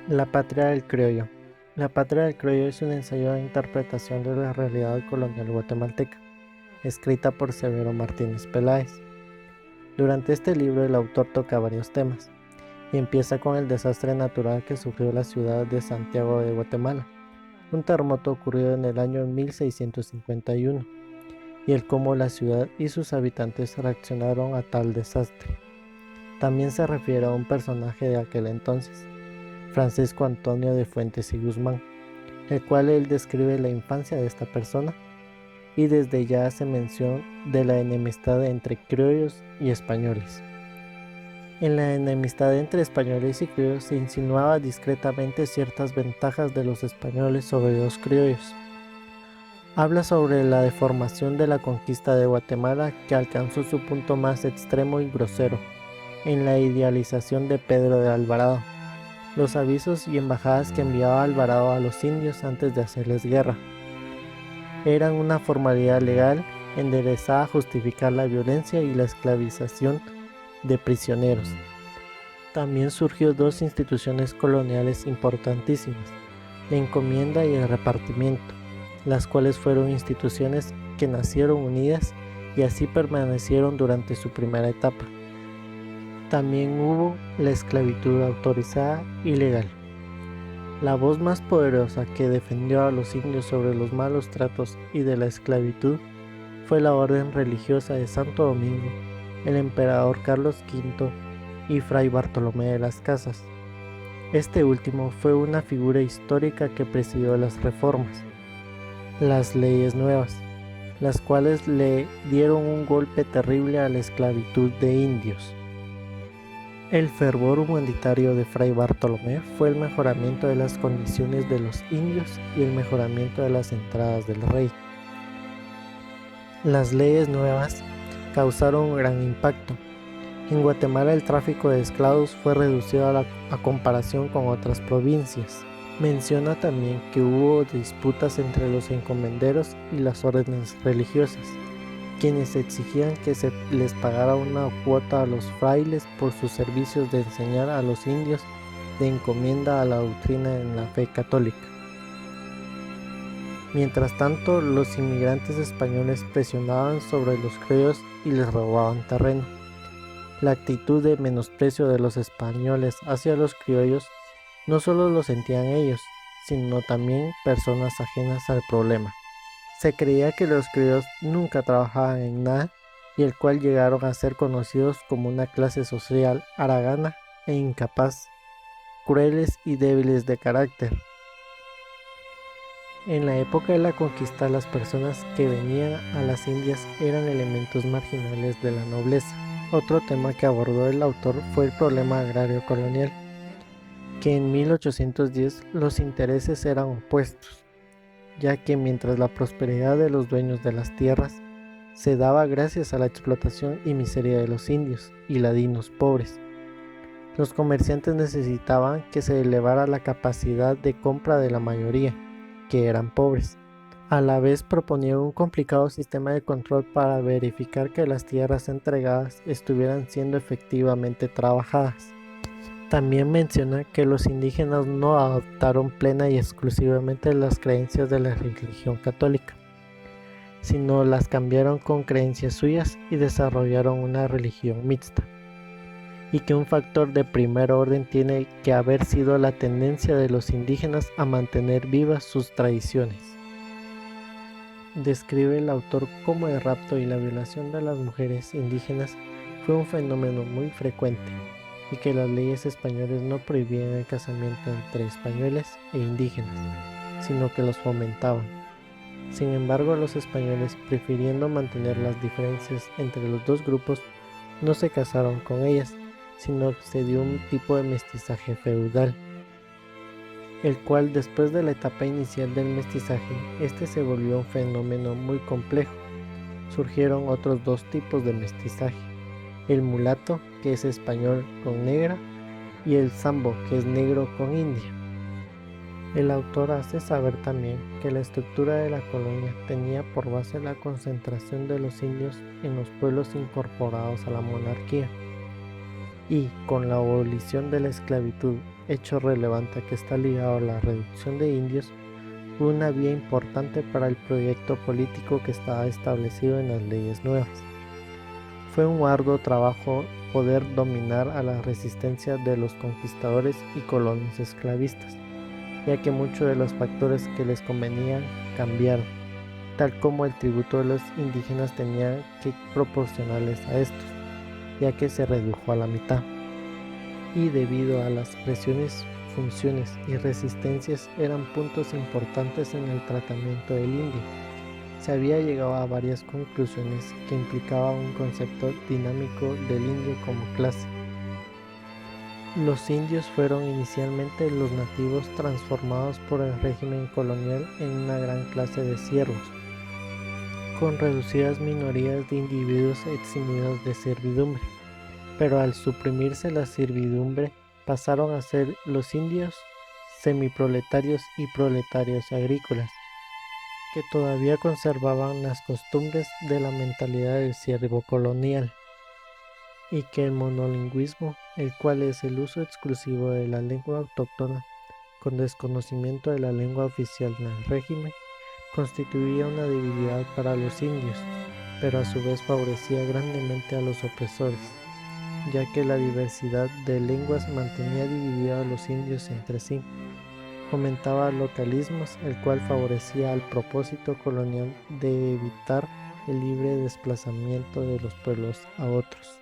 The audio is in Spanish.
La patria del criollo. La patria del criollo es un ensayo de interpretación de la realidad colonial guatemalteca, escrita por Severo Martínez Peláez. Durante este libro el autor toca varios temas, y empieza con el desastre natural que sufrió la ciudad de Santiago de Guatemala, un terremoto ocurrido en el año 1651, y el cómo la ciudad y sus habitantes reaccionaron a tal desastre. También se refiere a un personaje de aquel entonces, Francisco Antonio de Fuentes y Guzmán, el cual él describe la infancia de esta persona y desde ya hace mención de la enemistad entre criollos y españoles. En la enemistad entre españoles y criollos se insinuaba discretamente ciertas ventajas de los españoles sobre los criollos. Habla sobre la deformación de la conquista de Guatemala que alcanzó su punto más extremo y grosero, en la idealización de Pedro de Alvarado, los avisos y embajadas que enviaba Alvarado a los indios antes de hacerles guerra. Eran una formalidad legal enderezada a justificar la violencia y la esclavización de prisioneros. También surgió dos instituciones coloniales importantísimas, la encomienda y el repartimiento, las cuales fueron instituciones que nacieron unidas y así permanecieron durante su primera etapa. También hubo la esclavitud autorizada y legal. La voz más poderosa que defendió a los indios sobre los malos tratos y de la esclavitud fue la orden religiosa de Santo Domingo, el emperador Carlos V y Fray Bartolomé de las Casas. Este último fue una figura histórica que presidió las reformas, las leyes nuevas, las cuales le dieron un golpe terrible a la esclavitud de indios. El fervor humanitario de Fray Bartolomé fue el mejoramiento de las condiciones de los indios y el mejoramiento de las entradas del rey. Las leyes nuevas causaron un gran impacto. En Guatemala el tráfico de esclavos fue reducido a comparación con otras provincias. Menciona también que hubo disputas entre los encomenderos y las órdenes religiosas, quienes exigían que se les pagara una cuota a los frailes por sus servicios de enseñar a los indios de encomienda a la doctrina en la fe católica. Mientras tanto, los inmigrantes españoles presionaban sobre los criollos y les robaban terreno. La actitud de menosprecio de los españoles hacia los criollos no solo lo sentían ellos, sino también personas ajenas al problema. Se creía que los criollos nunca trabajaban en nada y el cual llegaron a ser conocidos como una clase social haragana e incapaz, crueles y débiles de carácter. En la época de la conquista, las personas que venían a las Indias eran elementos marginales de la nobleza. Otro tema que abordó el autor fue el problema agrario colonial, que en 1810 los intereses eran opuestos, ya que mientras la prosperidad de los dueños de las tierras se daba gracias a la explotación y miseria de los indios y ladinos pobres, los comerciantes necesitaban que se elevara la capacidad de compra de la mayoría, que eran pobres. A la vez proponían un complicado sistema de control para verificar que las tierras entregadas estuvieran siendo efectivamente trabajadas. También menciona que los indígenas no adoptaron plena y exclusivamente las creencias de la religión católica, sino las cambiaron con creencias suyas y desarrollaron una religión mixta, y que un factor de primer orden tiene que haber sido la tendencia de los indígenas a mantener vivas sus tradiciones. Describe el autor cómo el rapto y la violación de las mujeres indígenas fue un fenómeno muy frecuente, y que las leyes españolas no prohibían el casamiento entre españoles e indígenas, sino que los fomentaban. Sin embargo, los españoles, prefiriendo mantener las diferencias entre los dos grupos, no se casaron con ellas, sino que se dio un tipo de mestizaje feudal, el cual después de la etapa inicial del mestizaje, este se volvió un fenómeno muy complejo. Surgieron otros dos tipos de mestizaje: el mulato, que es español con negra, y el sambo, que es negro con india. El autor hace saber también que la estructura de la colonia tenía por base la concentración de los indios en los pueblos incorporados a la monarquía, y con la abolición de la esclavitud hecho relevante que está ligado a la reducción de indios, fue una vía importante para el proyecto político que estaba establecido en las leyes nuevas. Fue un arduo trabajo poder dominar a la resistencia de los conquistadores y colonos esclavistas, ya que muchos de los factores que les convenían cambiaron, tal como el tributo de los indígenas tenía que proporcionarles a estos, ya que se redujo a la mitad. Y debido a las presiones, funciones y resistencias eran puntos importantes en el tratamiento del indio. Se había llegado a varias conclusiones que implicaban un concepto dinámico del indio como clase. Los indios fueron inicialmente los nativos transformados por el régimen colonial en una gran clase de siervos, con reducidas minorías de individuos eximidos de servidumbre, pero al suprimirse la servidumbre pasaron a ser los indios semiproletarios y proletarios agrícolas, que todavía conservaban las costumbres de la mentalidad del siervo colonial, y que el monolingüismo, el cual es el uso exclusivo de la lengua autóctona con desconocimiento de la lengua oficial en el régimen, constituía una debilidad para los indios, pero a su vez favorecía grandemente a los opresores, ya que la diversidad de lenguas mantenía dividida a los indios entre sí, fomentaba localismos, el cual favorecía al propósito colonial de evitar el libre desplazamiento de los pueblos a otros.